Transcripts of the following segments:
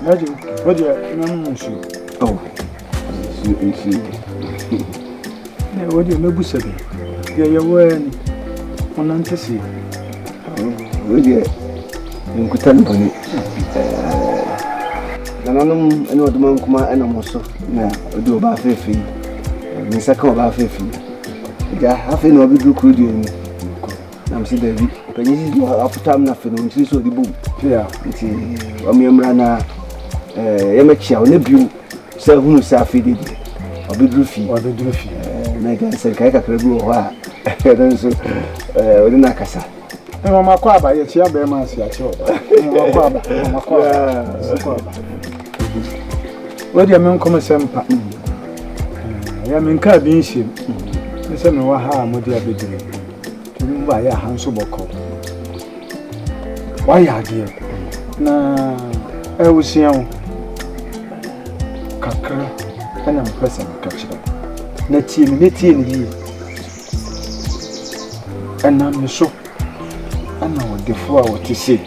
What do you oh, see. What do you know? Bussabi. You were on Antesi. Oh, dear. You could tell me. And I know the monk, my animals. Now, do about 50. The second about 50. Half an hour do could you. I'm saying, David, but you do after time nothing, which is so the boom. Yeah, it's a Miamrana, Yamacha, Nebu, so who is affided, or the Dufie, or the Dufie. Make I say, Kyekyeku, I don't so, within Akasa. And on my quaba, it's your bear mass, your children. What do you mean, come some pattern? I am in cabin. The same Mu Hao, Modia Bedri. Why are hands of Boko? Why are you? Na, I was young. Kakra, and I'm present, Catcher. Netty, and I'm so. I know the four what to say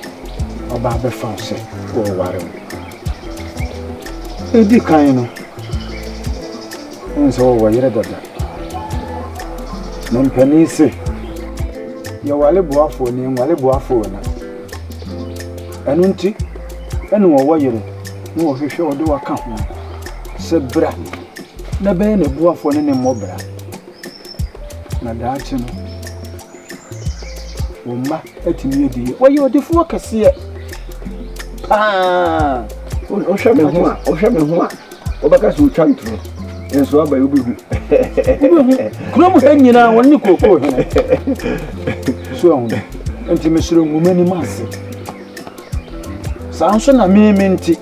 about the fancy or whatever. A big kind of. And so, what you read that? Penny say, you are a boafo, name while a boafo. And unti, and what you know, if you show do a count. Said Brat, the band of boafo any more brat. Nadachino. Ma, at me, why you are the focus here? Ah, Osham, Obakas will chant through. And so I will be. Come hanging now when you go. So, and to Mr. Mumani Mass. Sanson, a mere minty,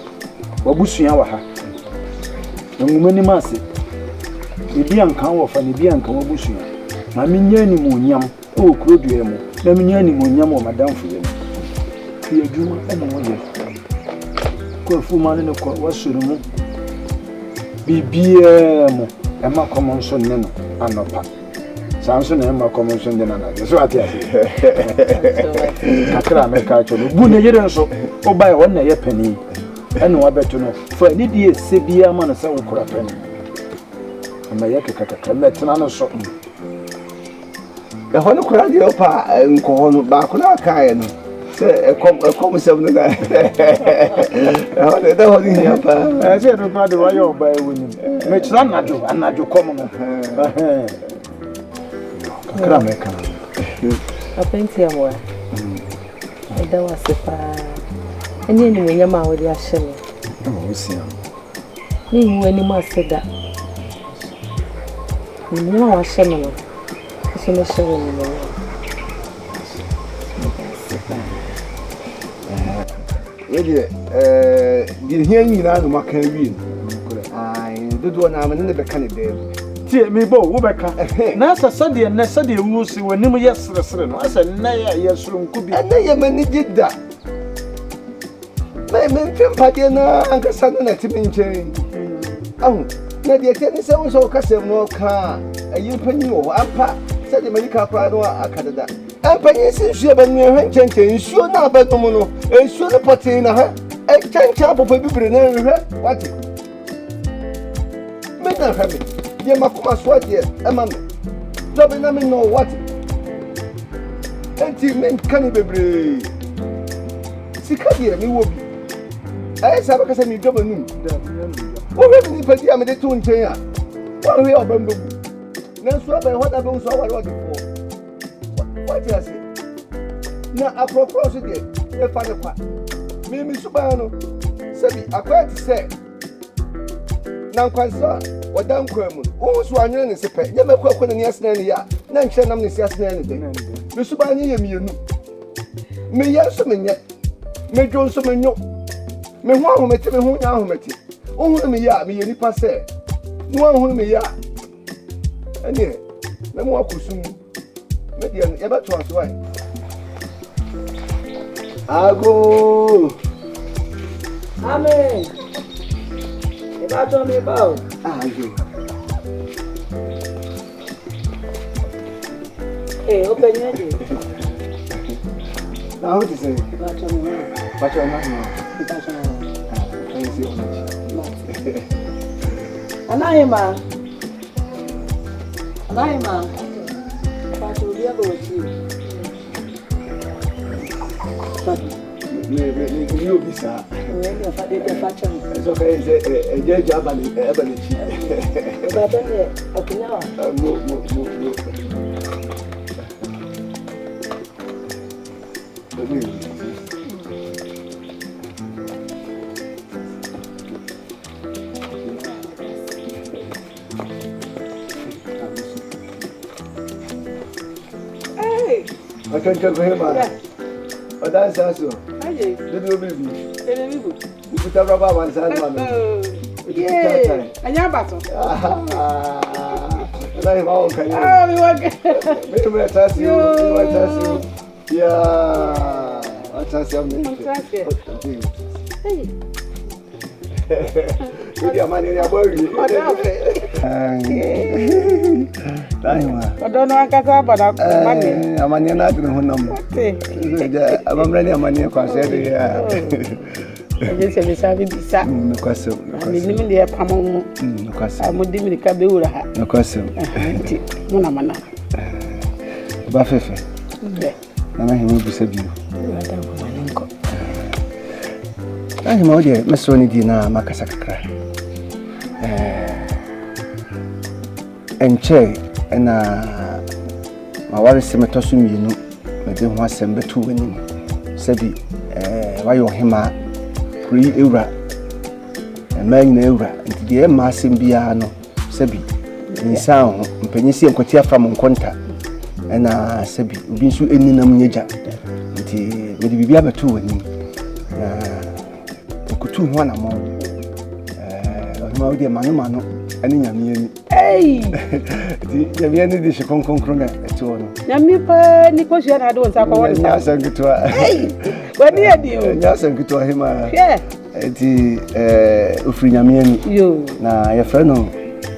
Babusiawa. The Mumani Mass. The Bianca of an Bianca Babusia. My minion Muniam, oh, Crudiamo. Let me any more madame for you. You do anyone. Go for man in a court, what's your room? Be beer, and my common son, Neno, and not Pat. Samson and my common son, then another. So I tell you, I can't make out of it. So, or buy 1 a penny. I know I better know. For any dear Sibia man, a sour crap penny. And my yakaka, met another something. The whole crowd, your pa, and call back on our kind. Say, a commissar. I said, about the royal by women. Make none not do, and not do common. I think you are. That was the fire. And then when your mouth with your shilling. Oh, see. You any more said that. You know, I shall. So much showing in the room. You hear me now, my carrying. I do one arm and never can it. Tear me, Bo, Wobeka. Nasa Sunday and Nessa, will see when you yes, I said, nay, yes, room could be. And they many did that. My men, Padiana, Uncle Sudden at him in chain. Oh, Nadia tennis also custom no car. A you penny or Ampa. Said the medical prado Acada. And Penny says you have a new hand change, sure not about the mono, and sure the patina, and can't chop of a bibber. What? Make them have it. Yamakuma swat yet, a man. Don't know what. And men can't be brave. Sicadia, me will be. I saw a semi governor. What happened if I am the 2 chair? What we are bamboo? Now, what I don't saw what before. What do you say? Now, I propose again. If I part, Mimi Subano said, I quite say. Now, concern, what damn criminal. Almost 1 year is a pay. Never quite when yes, Nania. None shall not miss yes, anything. The Subani, you know. Me, yes, yet. Me, John, so many. Me, one who met me, who now met it. Only me, ya, me, any passe. No one who me, ya. And here, let me walk soon. Maybe I'm ever to us. Why? I go. Amen. If I told me about, I go. hey, open your door. Now, what is it? But you're not. But you're not now. Anaima. But we are going to. You be sir. It's okay. It's a job and hey, I can't tell him. Oh, that's also. Little baby. You put a rubber one side. Yeah, and your battle. I'm all kind of. Oh, we want to test you. Yeah, I trust you. Hey. You get money in your body. I don't know. I'm money not in the number. I'm ready. I'm money. I just have this. I'm living there. I'm with the Kabura. No question. Monamana. Buffet. I'm going to save you. I'm going to Miss Ronnie Dina Macasacra. And Che and my wife is a metosum, you know, but then was sent to winning. Sebi, why you him free era and man era and the Massim Biano, Sebi, in sound, Penisi and Cotia from Conta, and Sebi, Binsu in Namuja, the Bibiaba two winning. Kutu one among Maudia Manumano, and in Yami. Hey! The Yami dish of Concrona at all. Yamipa Nicosia, I don't have one. Yes, and good to her. Hey! What did you? Yes, and good to him. Yeah. The Ufriamian, you. Now, your friend,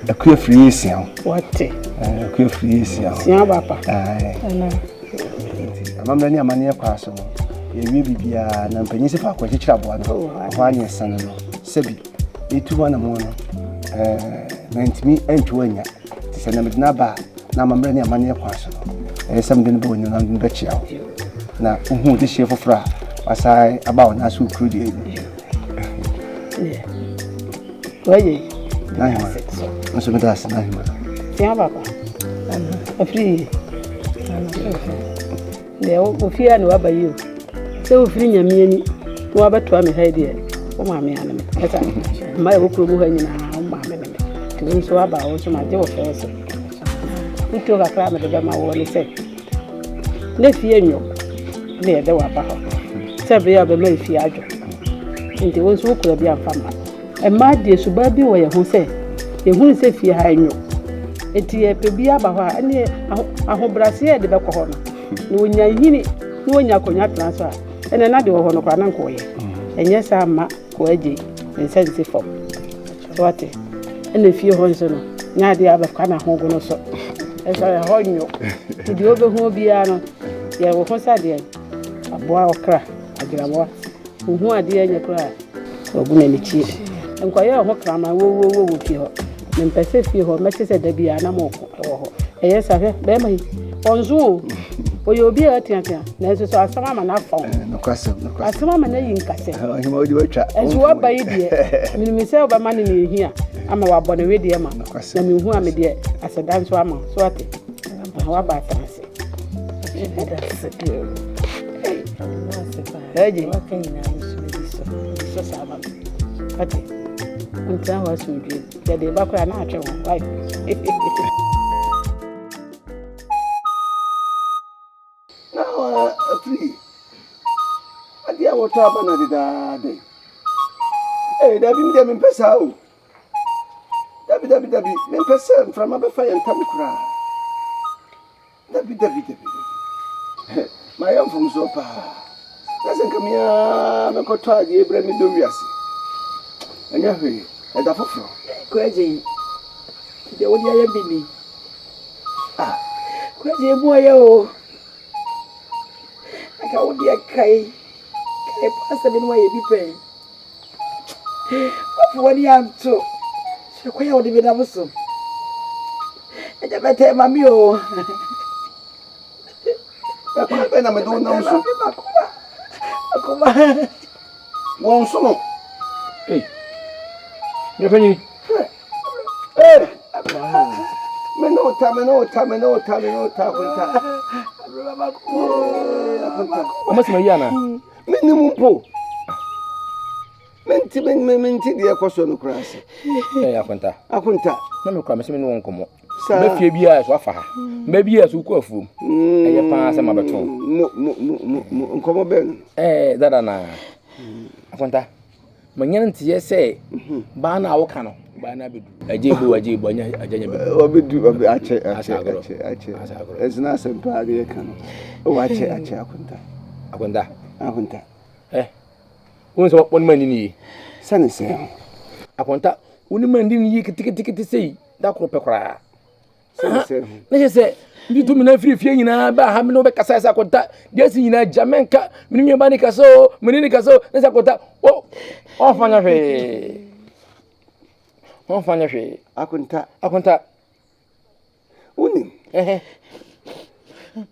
a queer free sian. What? A queer free sian. Papa. I'm many a mania person. You will be an Penisipa Quachicha one year son. Sebi, it to one a mono. Meant me and to Enya. Tis a number naba, Namamania mania person. And something born in London Betchel. Now, who this year for fra, as I about Nasu Crudi. Yeah. Why, I'm so that's Nahima. Papa. A free. They will fear no about you. So, free your meaning, who about to me, idea. Oh, mammy, my Ukuru in our mammy. To win so about also my dear first. We took a climate of my own said. Let's hear you. Near the Wapa. Several of the Mayfield. And the ones who could be a farmer. And my dear suburban way who say, you won't say fear I know. It is a be about and I hope Brasia the Bacahona. No, when you're cognac transfer, and another one of Anancoy. And yes, I'm Quaji and sensitive for what and if you want to know, now the other kind of home also. As I hold you, to the over who be ano, there was a boy or crack, a grabber, who are dear in your cry, or women cheat. And quite a hook from my woo with you. Then Pacific or Mrs. Debiana Moko. Yes, I have Bemmy on Zoom. For you'll be a tianta, there's a summer and a phone. No question, no question. I'm a name in Cassia. As you are by dear, I mean, myself by money here. I'm a born already, man. No question. I mean, who am I dear? As a dance woman, so I think. How about fancy? That's a girl. Hey, what can you now? So sad. But I'm telling what you did. The back and natural wife. Now, free. I dear what happened at the day. Hey, that be them in Pesau. Dabi, men person from a fire and come cry. Dabi. My own from Sopa. Doesn't come here, I could try the Abraham Durias. And you're here at the floor. Crazy. The old baby. Ah, crazy boy. I can't be a kay. I pass them in my be paying. What do you have to? So, where would you be so? And I better, mammy, oh. I'm a don't know so. One song. Hey. You're funny. Hey. No time. Almost my yana. Minimum po. Menti the question of crass. Hey, Akunta. No, no, come, no one come. Maybe be as wafa. Maybe as who go from. I pass a mabaton. Come ben. That ana. Akunta. Manyanti say, Bana Okano. Bana be ajibu ajanya. Obidu ache. It's not simple. Oh, ache Akunta. Who's one man in ye? Sunny say. Akunta. Uniman didn't ye ticket say that crop a cry. They say, you do me every few in a bar, having no Becasa Akunta. Yes, in a Jamaica, Minimanica so, Minicaso, as Akunta. Oh, off on your way. Akunta. Uni.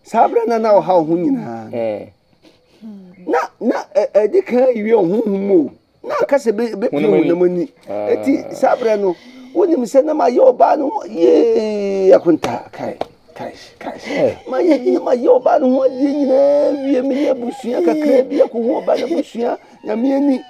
Sabra now how who na edika iwe ohunmu na kase be na mani eti sabra no wonim se na ma yoba no ye Akunta kai ma ye oba no ho die nyina wie me abusua kakra bi akohu oba na busua nyame ani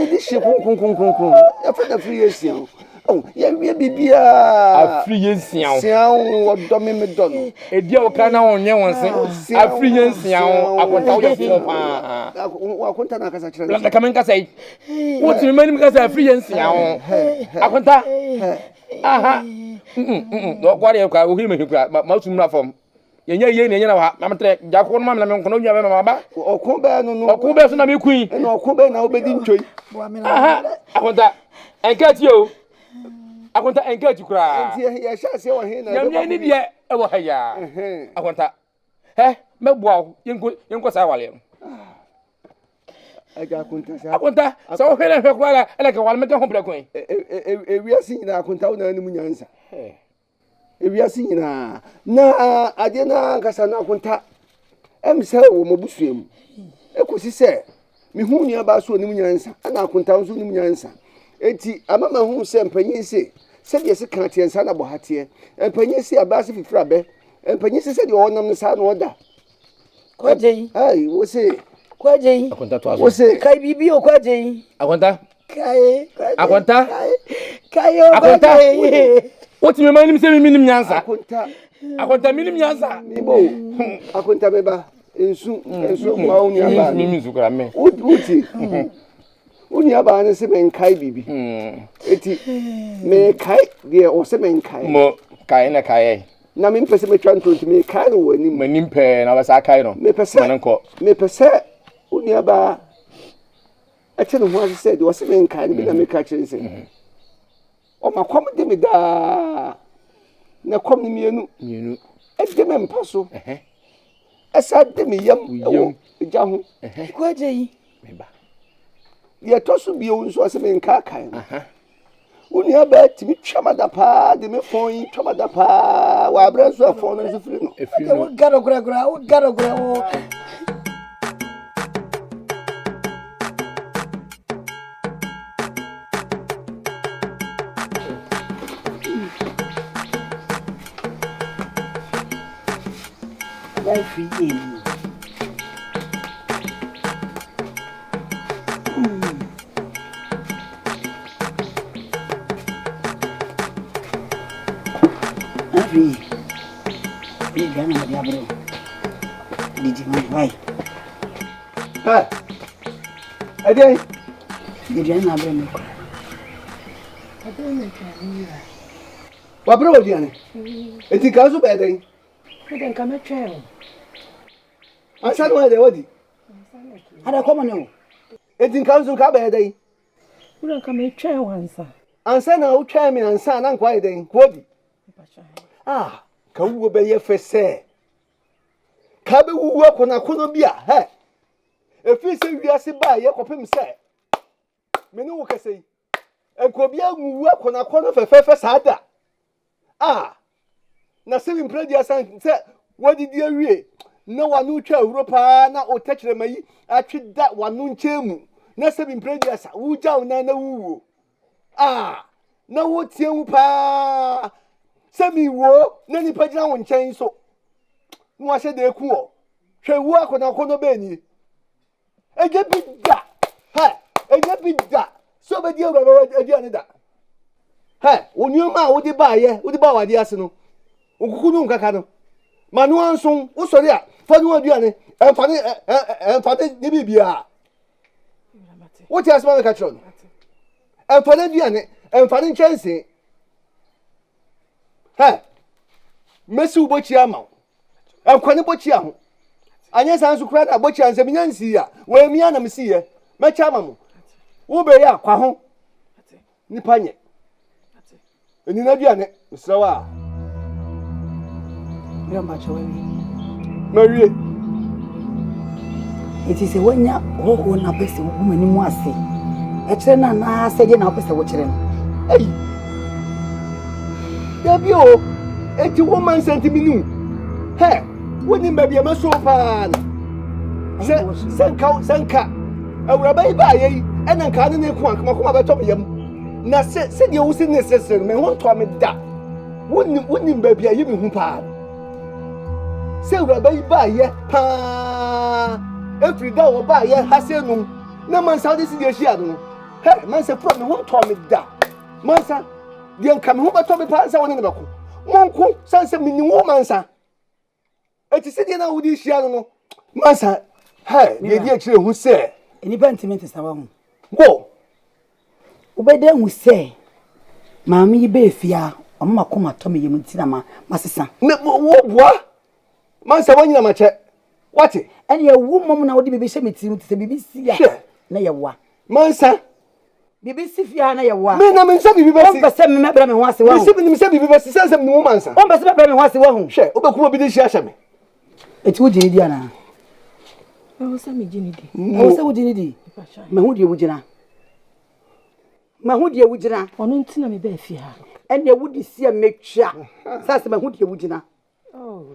di hye konkon afada free esian oh ya wie bibia afri yensian sian wodo me dono edi o kana onye wonse afri yensian Akunta wo yefo pa Akunta na kasa kire la kamen kasa yi wotimi manim kasa afri yensian Akunta aha do kware kwa wo hime hikura ma tumra fom yenya ye ne nyina wa mamtre jako no mamna me nkono nyabe mama okun be no okun be so na me kuin na okun be na obedi ntwoi aha Akunta enkati o Akunta enkati kura enti ya sha se wo he na nyamye ni de e wo haya Akunta meboa yenko sa wale aga Akunta sa Akunta sa wo hele hwe kwala ele ke wale mete hompre kun ewiase nyina Akunta wo na animu nyansa ewiase nyina na ade na kasa na Akunta emse wo mobusuem ekosi se mihu nia ba so animu nyansa na Akunta wo so animu nyansa enti amama hu se mpanyin se de se kan tie nsa na bo hatie mpanyin se abase fifira be mpanyin se de wonam nsa na oda Kwaje. Ai wo se Kwaje. Akunta to aso wo se Kai bibi o kwaje. Akunta Akunta. Akunta wotimi manim se minim nyansa Akunta minim nyansa ibo Akunta beba ensu ma oni aba mimi zukura me uti oni aba ne se men kai bibi eti me kai de o se men kai mo kai na kai na me pese me twa ntonti me kai no wani manim pe na basa kai no me pese oni aba ache no ho se de o se men kai bi na me ka kire se o makom de me da na kom ni mienu e de me mpaso esa de me yam ja ho Kwaje yi. meba ye tosu bi o nso ase me nka kai uni aba timi twamada pa de me fon twamada pa wa abranso afon no firi no Wo garo gura wo. Life is Gana ma diabro. Didi ma vai. Adai Didi na abro me. wa bro diane eti kazu be dai Eden ka me tweo. ansa no de wodi Ada komo ne o. eti kazu ka be dai Uden ka me tweo ansa na o twa me ansa na nkwa dai wodi ka wuwo be ye fese ka be wuwo kono bi a efi se wiase ba ye kopem se me no wo kase enkobia nwu akona kono fefefe saada na se impredi asan se wadidi awie na wanu twa Europa na o techre mayi atweda wanu nchemu na se impredi asa wuja na wuwo na wo tiemu pa se mi wo na ni pagina wo nchen so no ahye de eku o hwe wu akona kono be ni eje bida eje bida so be di o eje ani da onyuma wo di ba ye wo di ba wade ase no okukunu nkaka no manu anson wo sori a fa no aduane enfade ni bibia wo ti asema ka chon enfade aduane enfade nchense mesi ubochi ama enkwani bochi aho anya sansu kura da bochi anse minyansi ya we mi ana msi ye mecha ama mo wo be ya kwa ho nipa nye eni na aduane msrawa Yamba chowewe. Marie. It is a wanya ho na pese woman ni mu ase. E kire na sege na pese wo kire no. Yabi o, eti woman sentiminu. Woni mabia maso pa na. Senka. Awuraba iba ayi, ena nka ne ku ankama kuma beto yam. Na se de wo se necessary me ho to me da. Woni mabia yi me hu pa. Se uraba iba ye pa every day wo ba ye hase nu na mansa de si de hia no mansa pro me ho to me da mansa de nka me ho beto me pa nsa woni ne beko monko sanse me ni wo mansa eti se de na wo di hia no mansa de di akire hu se eni pentiment sa wa hu go ubede hu se maami yi be fia o ma koma to me yemu ti na masesa me wo boa mansa wanyina mache wati ene ya wu mom na wodi bibi hye metirim ti se bibi si ya na ya wa mansa bibi si fia na ya wa me na me nsa bibi basi on pese me mebra me ho ase wa me se bibi basi sanse me wo mansa on pese mebra me ho ase wa hu hye obeku obi de hia hye me eti wo jini di ana o sa me jini di o se wo jini di me hu die wo jina ono ntina me ba fi ha ene wo di si metwa sase me hu die wo jina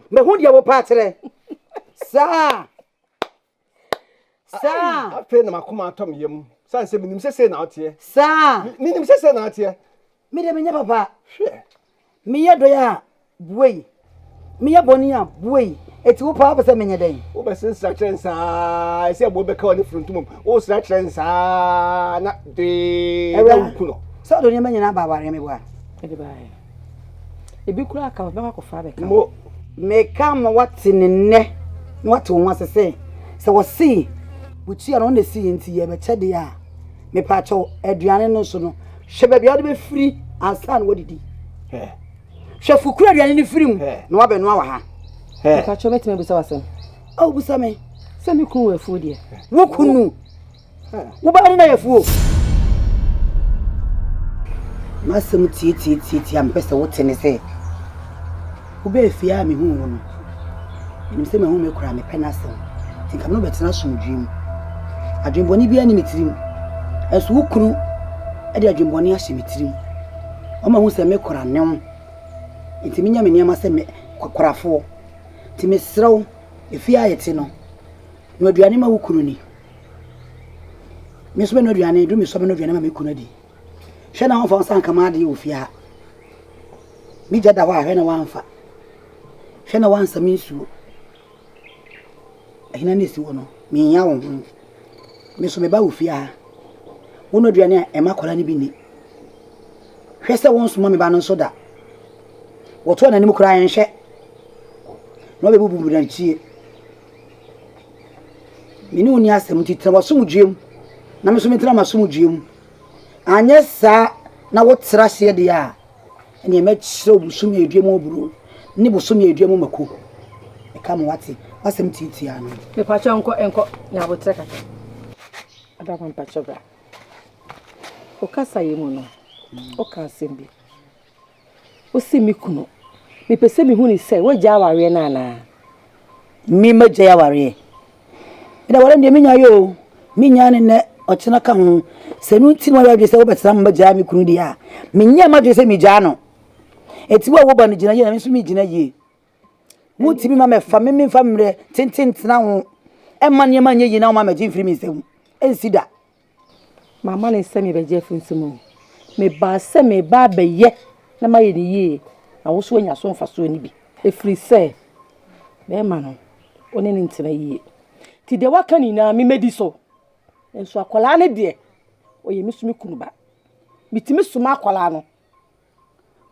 me hu die wo pa kire sa ape na makoma atom yam sanse minim sese na otie sa minim sese na otie mi de menya papa hwe mi ye do ya buei mi ye boni ya buei eti wo pa pese menya den wo be sen structure nsa ese bo be ka oni fruntumum wo structure nsa na de na kuno so do ni menya na babare me bua ede bae ebi kura aka ba ko fa be ka mo me kam wati ne wati won asese se wo si buchi ya no na si nti ye be chede ya me pa cho aduane no so no hwe ba bia de be firi ansa na wodidi hwe fukura aduane ni firi mu na wa be no wa ha ka cho metime busa wasem o busa me se me kun wafu de wo kunu wo ba na yafu masem ti am pese wo tene se wo be fia me hu no nim se me hu me kura me penasem ti kam no betena somdwim adwenboni bia ni metirim esu wo kunu e de adwenboni ahye metirim o ma hu se me kura nem nti minya me niam se me korafo ti me srew efia yete no no aduane ma wo kunu ni me so be no aduane do me so be no aduane ma me kunu di hwe na ho fa sanka ma de ofia mi jada wa hwe na wa anfa hwe na wa ansa mi su ahina ne si wo no mi nya wo hu me so me ba ofia wo no aduane e ma kola ni bi ni hwe se won so ma me ba no so da wo to na ni mu kura yen hwe no be bubu na chie mini oni asem titra wa so mu dwem na me so me tra ma so mu dwem anya sa na wo tra hye de a ene ma chire obusum ya edwem oburu ni busum ya edwem mako e ka mo wate asem titi ano me pa cho enko na bo tre kaka ada kwa pa cho bra o kasa yemu no o ka sembi o si mi kuno me pese mi hu ni se wo ja ware na na mi ma ja ware ida ware ndi mi nya yo mi nya ne ochina ka ho se nu ti no ya se wo betara mo bagya me kunu dia me nya ma dwe se me gya no eti wo ba no gina ye na me so me gina ye mu ti mi ma me fa me fa mre tententena ho e ma ne ma nye yi na ma magye mfiri mi nsem ensida mama ne se me bagya finsem me ba se me ba beye na ma ye ni ye na wo so anya so mfa so ni bi efiri se be ma no one ne ntena ye ti de waka ni na me medi so enso akwala ne de oye mi sumi kunu ba mitimi suma akwala no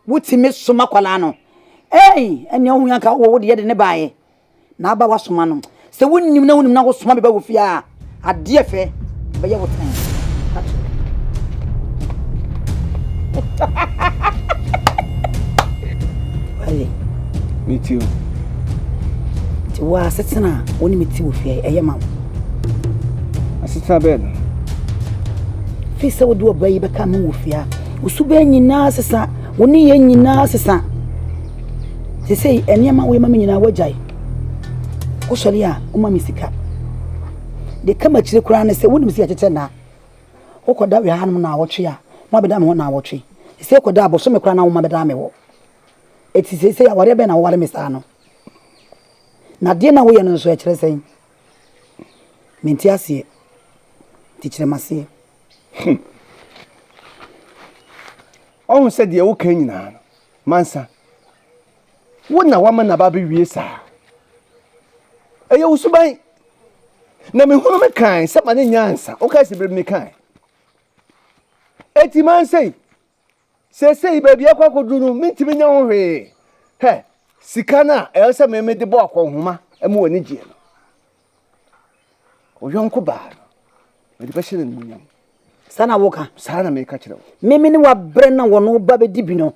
wutimi suma akwala no ene ohun yanka wo de ne baaye na aba wasoma no se wonnim na wo soma be ba wo fia ade efe be ye wo tan Wale me too ti wa setena woni meti wo fia eyema asita bed fi se wo do bayi be ka me wo fia usu be nyina sesa woni ye nyina sesa se sei enema wo ma me nyina wajai ko sori a o ma misika de kama chire kura na se woni misi ya tete na o koda we hanum na awotwe a ma beda me ho na awotwe se koda aboso me kura na wo ma beda me wo eti se ya ware be na wo ware me sa no na de na wo ye no so e kire sen menti asie ti kire masie on said ye wo kan nyina mansa wona wa na ba be wie sa eye usuban na me hunu me kan se ma ne nyansa o ka se bre me kan eti man sei se ba bia kwa koduru mintimi nya ho hwe he sika na e se me de bo akonhoma e mo wani gie no o yonko ba me de bashire no nyam sana woka sana me ka kire wo mimi ni wa bre na wo no ba be dibi no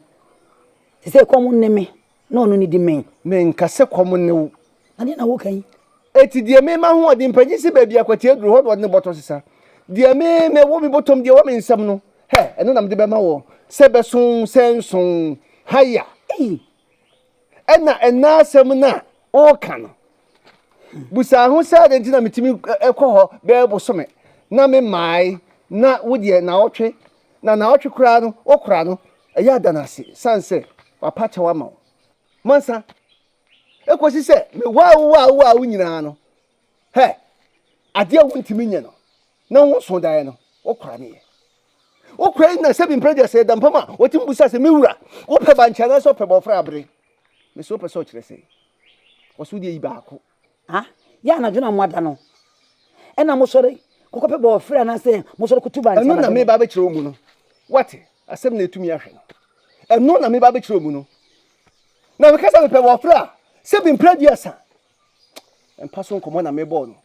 se kom ne me no no ni di men me nka se kom ne wo ade na woka yi eti die me ma ho odi mpanyi se ba bia kwati aduru ho ne boto sisa die me wo mi botom die wo me nsam no he eno na me de be ma wo se be sun sensun haya ena asem na o kan busa ho sa de ntina metimi ekoho be bosome na me mai na wodie na otwe na otwe kura no okura no eya danase sanse papa chawa ma mansa ekosi se me wa nyina no he ade a wontimi nye no na wo so dan no okura ne okura na se bi mpredia se dampama wotim busa se mewura wo pe bancha na so pe bofra abre me so pe so kire se wo so die ibaako ya na dwena mwada no ena mo sore kokope bofra na se mo sore kutuba ntia eno na me ba be kire omu no what asem na etumi ahwe no eno na me ba be kire omu no na me kasa me pe bofra se bi mpredia sa empaso nkomo na me ball no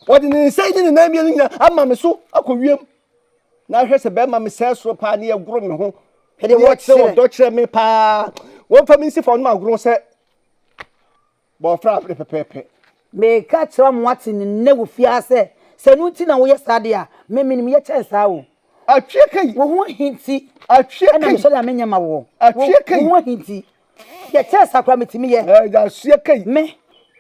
wodi ni sai ni na mi nyina ama me so akowiem na hwe se be ma me se so pa ne aguro me ho hede wo se do kire me pa wo fa mi si fo no aguro se bofra pepepe me ka kira mo ati ni ne wo fia se nu ti na wo ye sade a me minim ye chensa wo atwe kai wo ho hinti atwe kai na me so la menya ma wo atwe kai wo ho hinti ye chensa kwa metimi ye da sue kai me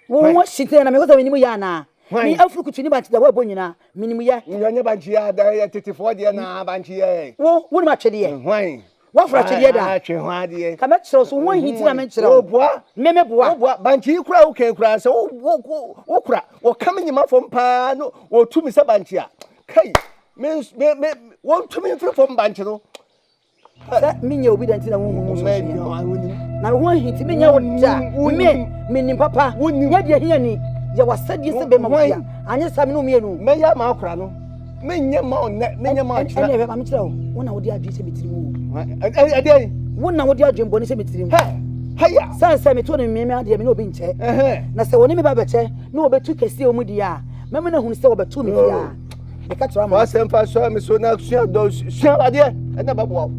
wo ho shite na me ko sa minim ya na ni afuru kutu ni ba ti da wo bonyina minim ye nyanya banchi ya da ya tetifo de na banchi ye wo wo ma twede ye hwan wa fra twede da atwe hwan de ka me kire so wo hinti na me kire wo boa me boa wo boa banchi kura wo kan kura se wo kura wo kam nyima fom pa no wo tumi se banchi a kai me wo tumi firi fom banchi no sa minya obi danti na wo hu so na wo hinti minya wo da me nim papa nya de hia ni ya wasadi se be ma bia anya sa me no mienu me ya ma akura no me nya ma onne me nya ma akira ene be ma mkira wo na wo di adwe se metiri wo ade wo na wo di adwe mboni se metiri wo haya sa me to no me ade me no obi nche na se woni me ba beche na obetu kesi o mu di a me me na hu se obetu me fia me ka tira ma wa se mfa so me so na sua do sua ade ene ba bo